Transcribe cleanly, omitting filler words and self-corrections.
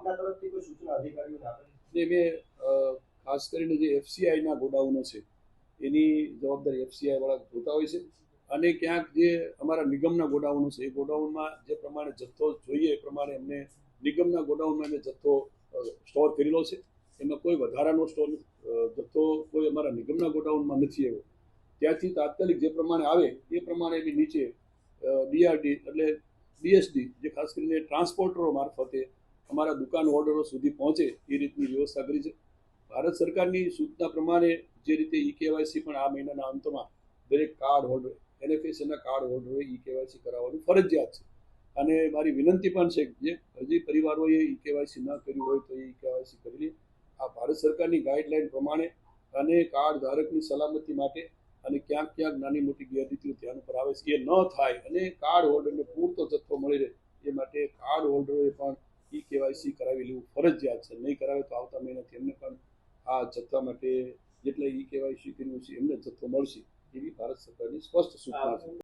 આપના તરફથી કોઈ સૂચના અધિકારીઓને આપેલી? મેં ખાસ કરીને જે એફસીઆઈના ગોડાઉનો છે એની જવાબદારી એફસીઆઈ વાળા જોતા હોય છે, અને ક્યાંક જે અમારા નિગમના ગોડાઉનો છે એ ગોડાઉનમાં જે પ્રમાણે જથ્થો જોઈએ એ પ્રમાણે અમને નિગમના ગોડાઉનમાં અમે જથ્થો સ્ટોર કરેલો છે. એમાં કોઈ વધારાનો સ્ટોર જથ્થો કોઈ અમારા નિગમના ગોડાઉનમાં નથી આવ્યો. ત્યાંથી તાત્કાલિક જે પ્રમાણે આવે એ પ્રમાણે એની નીચે ડીઆરડી એટલે ડીએસડી જે ખાસ કરીને ટ્રાન્સપોર્ટરો મારફતે અમારા દુકાન ઓર્ડરો સુધી પહોંચે એ રીતની વ્યવસ્થા કરી છે. ભારત સરકારની સૂચના પ્રમાણે જે રીતે ઈ કેવાયસી પણ આ મહિનાના અંતમાં દરેક card holder એનએફએસએના card હોલ્ડરોએ e KYC કરાવવાનું ફરજિયાત છે. અને મારી વિનંતી પણ છે કે જે હજી પરિવારોએ ઈ કેવાયસી ન કર્યું હોય તો ઈ કેવાયસી કરી લે. આ ભારત સરકારની ગાઈડલાઈન પ્રમાણે અને કાર્ડ ધારકની સલામતી માટે અને ક્યાંક ક્યાંક નાની મોટી ગેરરીતિઓ ધ્યાન પર આવે છે એ ન થાય અને કાર્ડ હોલ્ડરને પૂરતો જથ્થો મળી રહે એ માટે કાર્ડ હોલ્ડરોએ પણ ઈ કેવાયસી કરાવી લેવું ફરજિયાત છે. નહીં કરાવે તો આવતા મહિનાથી એમને પણ આ જથ્થા માટે જેટલા ઈ કેવાયસી કર્યું છે એમને જથ્થો મળશે એવી ભારત સરકારની સ્પષ્ટ સૂચના છે.